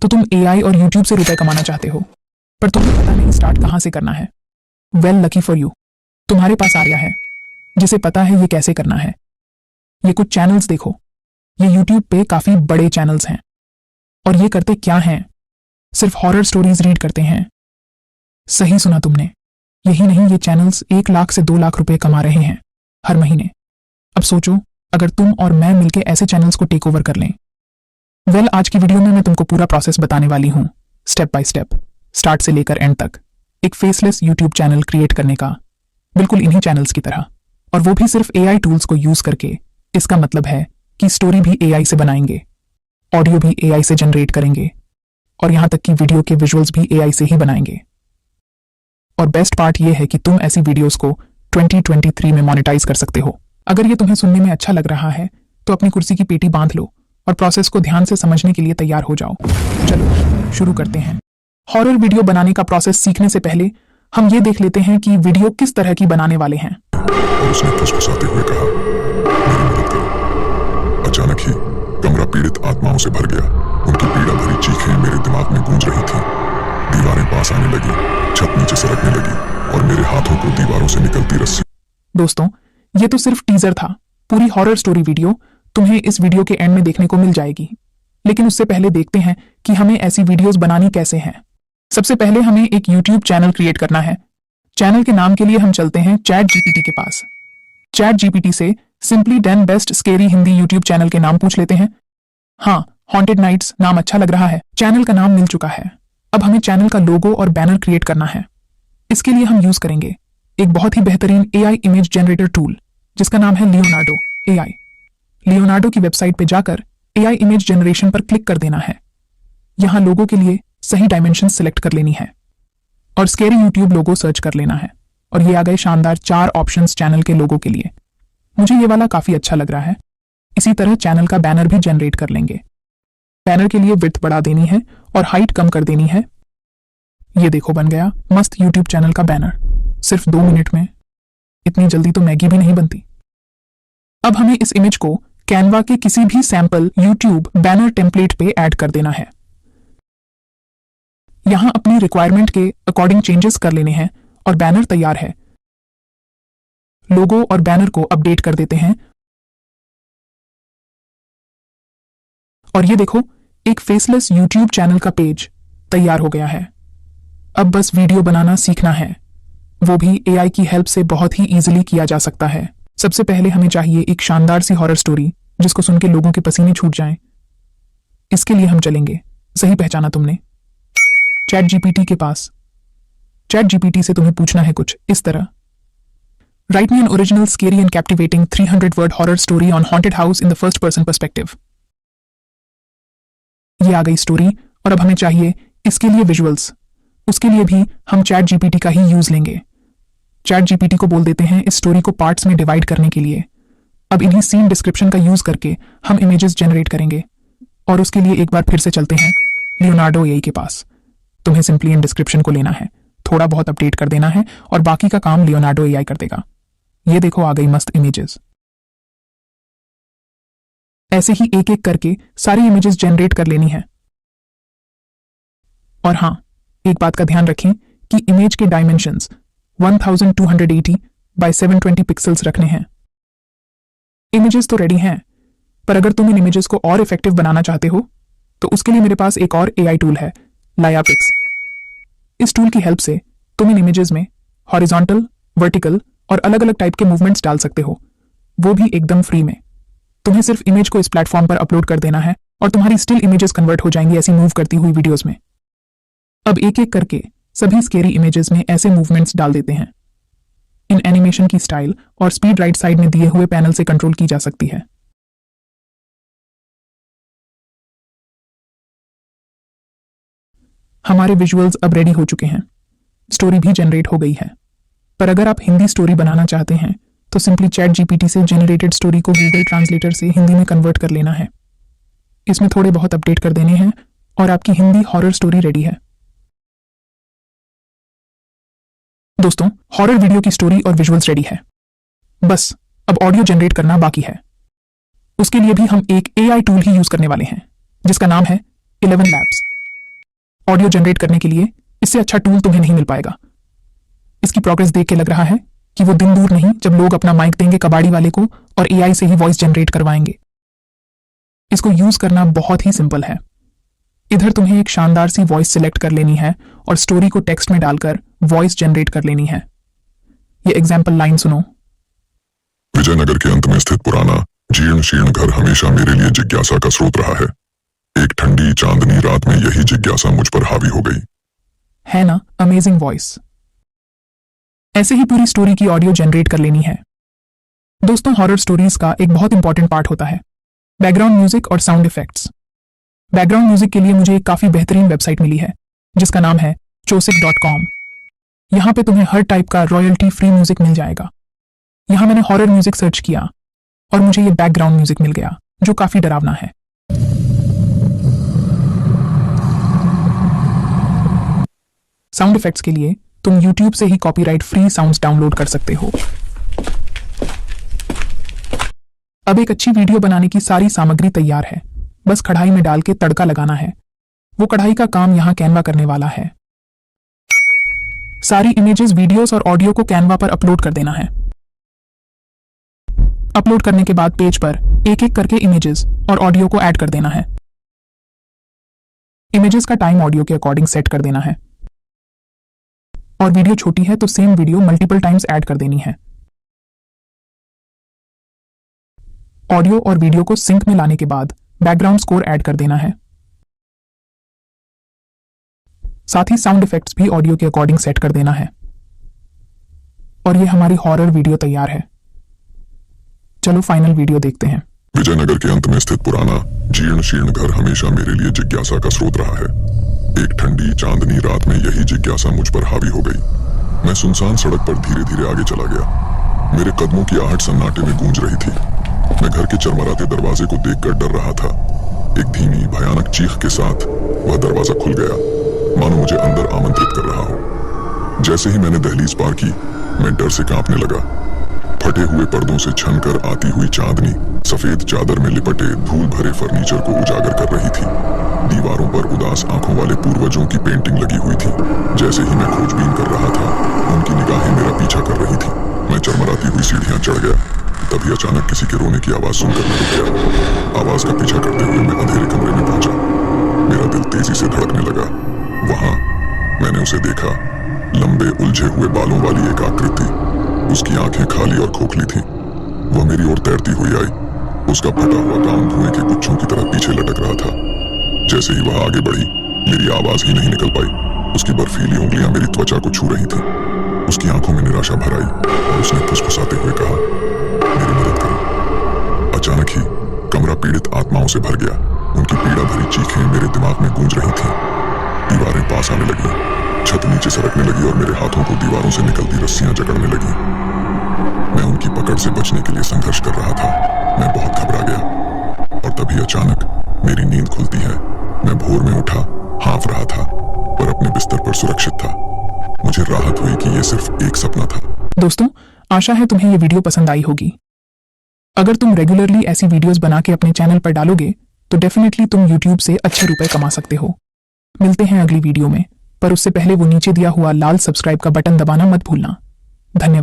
तो तुम एआई और यूट्यूब से रुपए कमाना चाहते हो, पर तुम्हें पता नहीं स्टार्ट कहां से करना है। वेल, लकी फॉर यू, तुम्हारे पास आर्या है जिसे पता है ये कैसे करना है। ये कुछ चैनल्स देखो, ये यूट्यूब पे काफी बड़े चैनल्स हैं और ये करते क्या हैं, सिर्फ हॉरर स्टोरीज रीड करते हैं। सही सुना तुमने, यही नहीं, ये चैनल्स 1 लाख से 2 लाख रुपए कमा रहे हैं हर महीने। अब सोचो अगर तुम और मैं मिलकर ऐसे चैनल्स को टेक ओवर कर लें। वेल, आज की वीडियो में मैं तुमको पूरा प्रोसेस बताने वाली हूं, स्टेप बाय स्टेप, स्टार्ट से लेकर एंड तक, एक फेसलेस यूट्यूब चैनल क्रिएट करने का, बिल्कुल इन्हीं चैनल्स की तरह, और वो भी सिर्फ एआई टूल्स को यूज करके। इसका मतलब है कि स्टोरी भी एआई से बनाएंगे, ऑडियो भी एआई से जनरेट करेंगे, और यहां तक कि वीडियो के विजुअल्स भी एआई से ही बनाएंगे। और बेस्ट पार्ट ये है कि तुम ऐसी वीडियोस को 2023 में मोनेटाइज कर सकते हो। अगर ये तुम्हें सुनने में अच्छा लग रहा है तो अपनी कुर्सी की पेटी बांध लो और प्रोसेस को ध्यान से समझने के लिए तैयार हो जाओ। चलो शुरू करते हैं। हॉरर वीडियो बनाने का प्रोसेस सीखने से पहले हम ये देख लेते हैं कि वीडियो किस तरह की बनाने वाले हैं। और उसने फुसफुसाते हुए कहा, मेरी मदद करो। अचानक ही कमरा पीड़ित आत्माओं से भर गया। उनकी पीड़ा भरी चीखें मेरे दिमाग में गूंज रही थीं। दीवारें पास आने लगी, छत नीचे सरकने लगी और मेरे हाथों को दीवारों से निकलती रस्सी। दोस्तों, ये तो सिर्फ टीजर था। पूरी हॉरर स्टोरी वीडियो तुम्हें इस वीडियो के एंड में देखने को मिल जाएगी। लेकिन उससे पहले देखते हैं कि हमें ऐसी वीडियोस बनानी कैसे हैं। सबसे पहले हमें एक यूट्यूब चैनल क्रिएट करना है। चैनल के नाम के लिए हम चलते हैं चैट जीपीटी के पास। चैट जीपीटी से simply done best scary Hindi YouTube channel के नाम पूछ लेते हैं। हाँ, हॉन्टेड नाइट्स नाम अच्छा लग रहा है। चैनल का नाम मिल चुका है। अब हमें चैनल का लोगो और बैनर क्रिएट करना है। इसके लिए हम यूज करेंगे एक बहुत ही बेहतरीन एआई इमेज जनरेटर टूल जिसका नाम है लियोनार्डो एआई। लियोनार्डो की वेबसाइट पे जाकर एआई इमेज जनरेशन पर क्लिक कर देना है। यहां लोगो के लिए सही डायमेंशन सिलेक्ट कर लेनी है और स्केरी यूट्यूब लोगो सर्च कर लेना है। और ये आ गए शानदार 4 ऑप्शंस चैनल के लोगो के लिए। मुझे ये वाला काफी अच्छा लग रहा है। इसी तरह चैनल का बैनर भी जनरेट कर लेंगे। बैनर के लिए विड्थ बढ़ा देनी है और हाइट कम कर देनी है। ये देखो, बन गया मस्त यूट्यूब चैनल का बैनर, सिर्फ 2 मिनट में। इतनी जल्दी तो मैगी भी नहीं बनती। अब हमें इस इमेज को कैनवा के किसी भी सैंपल यूट्यूब बैनर टेम्पलेट पे ऐड कर देना है। यहां अपनी रिक्वायरमेंट के अकॉर्डिंग चेंजेस कर लेने हैं और बैनर तैयार है। लोगो और बैनर को अपडेट कर देते हैं और ये देखो, एक फेसलेस यूट्यूब चैनल का पेज तैयार हो गया है। अब बस वीडियो बनाना सीखना है, वो भी एआई की हेल्प से बहुत ही इजीली किया जा सकता है। सबसे पहले हमें चाहिए एक शानदार सी हॉरर स्टोरी जिसको सुन के लोगों के पसीने छूट जाएं। इसके लिए हम चलेंगे, सही पहचाना तुमने, चैट जीपीटी के पास। चैट जीपीटी से तुम्हें पूछना है कुछ इस तरह, right me an original scary and captivating 300 word horror story on haunted house in the first person perspective. ये आ गई स्टोरी और अब हमें चाहिए इसके लिए विजुअल्स। उसके लिए भी हम चैट जीपीटी का ही यूज लेंगे। चैट जीपीटी को बोल देते हैं इस स्टोरी को पार्ट्स में डिवाइड करने के लिए। अब इन्हीं सीन डिस्क्रिप्शन का यूज करके हम इमेजेस जनरेट करेंगे और उसके लिए एक बार फिर से चलते हैं लियोनार्डो एआई के पास। तुम्हें सिंपली इन डिस्क्रिप्शन को लेना है, थोड़ा बहुत अपडेट कर देना है और बाकी का काम लियोनार्डो एआई कर देगा। ये देखो, आ गई मस्त इमेजेस। ऐसे ही एक एक करके सारी इमेजेस जनरेट कर लेनी है। और हाँ, एक बात का ध्यान रखें कि इमेज के डायमेंशंस 1280 बाय 720 पिक्सल्स रखने हैं। इमेजेस तो रेडी हैं, पर अगर तुम इन इमेजेस को और इफेक्टिव बनाना चाहते हो तो उसके लिए मेरे पास एक और एआई टूल है, लायापिक्स। इस टूल की हेल्प से तुम इन इमेजेस में हॉरिजॉन्टल, वर्टिकल और अलग अलग टाइप के मूवमेंट्स डाल सकते हो, वो भी एकदम फ्री में। तुम्हें सिर्फ इमेज को इस प्लेटफॉर्म पर अपलोड कर देना है और तुम्हारी स्टिल इमेजेस कन्वर्ट हो जाएंगी ऐसी मूव करती हुई वीडियोस में। अब एक एक करके सभी स्केरी इमेजेस में ऐसे मूवमेंट्स डाल देते हैं। इन एनिमेशन की स्टाइल और स्पीड राइट साइड में दिए हुए पैनल से कंट्रोल की जा सकती है। हमारे विजुअल्स अब रेडी हो चुके हैं, स्टोरी भी जनरेट हो गई है। पर अगर आप हिंदी स्टोरी बनाना चाहते हैं तो सिंपली चैट जीपीटी से जनरेटेड स्टोरी को गूगल ट्रांसलेटर से हिंदी में कन्वर्ट कर लेना है। इसमें थोड़े बहुत अपडेट कर देने हैं और आपकी हिंदी हॉरर स्टोरी रेडी है। दोस्तों, हॉरर वीडियो की स्टोरी और विजुअल्स रेडी है, बस अब ऑडियो जनरेट करना बाकी है। उसके लिए भी हम एक एआई टूल ही यूज करने वाले हैं जिसका नाम है 11 लैब्स। ऑडियो जनरेट करने के लिए इससे अच्छा टूल तुम्हें नहीं मिल पाएगा। इसकी प्रोग्रेस देख के लग रहा है कि वो दिन दूर नहीं जब लोग अपना माइक देंगे कबाड़ी वाले को और एआई से ही वॉइस जनरेट करवाएंगे। इसको यूज करना बहुत ही सिंपल है। इधर तुम्हें एक शानदार सी वॉइस सिलेक्ट कर लेनी है और स्टोरी को टेक्स्ट में डालकर वॉइस जनरेट कर लेनी है। ये एग्जाम्पल लाइन सुनो। विजयनगर के अंत में स्थित पुराना जीर्ण शीर्ण घर हमेशा मेरे लिए जिज्ञासा का स्रोत रहा है। एक ठंडी चांदनी रात में यही जिज्ञासा मुझ पर हावी हो गई। है ना अमेजिंग वॉइस। ऐसे ही पूरी स्टोरी की ऑडियो जनरेट कर लेनी है। दोस्तों, हॉरर स्टोरीज का एक बहुत इंपॉर्टेंट पार्ट होता है बैकग्राउंड म्यूजिक और साउंड इफेक्ट्स। बैकग्राउंड म्यूजिक के लिए मुझे एक काफी बेहतरीन वेबसाइट मिली है जिसका नाम है chosic.com। यहां पे तुम्हें हर टाइप का रॉयल्टी फ्री म्यूजिक मिल जाएगा। यहां मैंने हॉरर म्यूजिक सर्च किया और मुझे ये बैकग्राउंड म्यूजिक मिल गया जो काफी डरावना है। साउंड इफेक्ट्स के लिए तुम YouTube से ही कॉपीराइट फ्री साउंड्स डाउनलोड कर सकते हो। अब एक अच्छी वीडियो बनाने की सारी सामग्री तैयार है, बस कढ़ाई में डाल के तड़का लगाना है। वो कढ़ाई का काम यहां कैनवा करने वाला है। सारी इमेजेस, वीडियोस और ऑडियो को कैनवा पर अपलोड कर देना है। अपलोड करने के बाद पेज पर एक एक करके इमेजेस और ऑडियो को ऐड कर देना है। इमेजेस का टाइम ऑडियो के अकॉर्डिंग सेट कर देना है और वीडियो छोटी है तो same video multiple times add कर देनी है। ऑडियो और वीडियो को सिंक में लाने के बाद बैकग्राउंड स्कोर ऐड कर देना है। साथ ही साउंड इफेक्ट्स भी ऑडियो के अकॉर्डिंग सेट कर देना है। और ये हमारी हॉरर वीडियो तैयार है। चलो फाइनल वीडियो देखते हैं। विजयनगर के अंत में स्थित पुराना जीर्ण शीर्ण घर हमेशा मेरे लिए जिज्ञासा का स्रोत रहा है। एक ठंडी चांदनी रात में यही जिज्ञासा मुझ पर हावी हो गई। मैं सुनसान सड़क पर धीरे धीरे आगे चला गया। मेरे कदमों की आहट सन्नाटे में गूंज रही थी। मैं घर के चरमराते दरवाजे को देखकर डर रहा था। एक धीमी भयानक चीख के साथ वह दरवाजा खुल गया, मानो मुझे अंदर आमंत्रित कर रहा हो। जैसे ही मैंने दहलीज पार की, मैं डर से कांपने लगा। फटे हुए पर्दों से छनकर आती हुई चांदनी सफेद चादर में लिपटे धूल भरे फर्नीचर को उजागर कर रही थी। दीवारों पर उदास आंखों वाले पूर्वजों की पेंटिंग लगी हुई थी। जैसे ही मैं खोजबीन कर रहा था, उनकी निगाहें मेरा पीछा कर रही थी। मैं चरमराती हुई सीढ़ियां चढ़ गया, तभी अचानक किसी के रोने की आवाज सुनकर मैं रुक गया। आवाज का पीछा करते हुए मैं अंधेरे कमरे में पहुंचा। मेरा दिल तेजी से धड़कने लगा। वहां मैंने उसे देखा। लंबे उलझे हुए बालों वाली एक आकृति, उसकी आंखें खाली और खोखली थीं। वह मेरी ओर तैरती हुई आई। उसका फटा हुआ गाउन धुएं के गुच्छों की तरह पीछे लटक रहा था। जैसे ही वह आगे बढ़ी, मेरी आवाज ही नहीं निकल पाई। उसकी बर्फीली उंगलियां मेरी त्वचा को छू रही थीं। उसकी आंखों में निराशा भर आई और उसने फुसफुसाते हुए कहा, मेरी मदद करो। अचानक ही कमरा पीड़ित आत्माओं से भर गया। उनकी पीड़ा भरी चीखें मेरे दिमाग में गूंज रही थीं। दीवारें पास आने लगी, छत नीचे सरकने लगी और मेरे हाथों को दीवारों से निकलती रस्सियां जकड़ने लगी। मैं उनकी पकड़ से बचने के लिए संघर्ष कर रहा था। मैं बहुत घबरा गया और तभी अचानक मेरी नींद खुलती है। मैं भोर में उठा, हाँफ रहा था पर अपने बिस्तर पर सुरक्षित था। मुझे राहत हुई कि यह सिर्फ एक सपना था। दोस्तों, आशा है तुम्हें ये वीडियो पसंद आई होगी। अगर तुम रेगुलरली ऐसी वीडियोस बना के अपने चैनल पर डालोगे तो डेफिनेटली तुम YouTube से अच्छे रुपए कमा सकते हो। मिलते हैं अगली वीडियो में, पर उससे पहले वो नीचे दिया हुआ लाल सब्सक्राइब का बटन दबाना मत भूलना। धन्यवाद।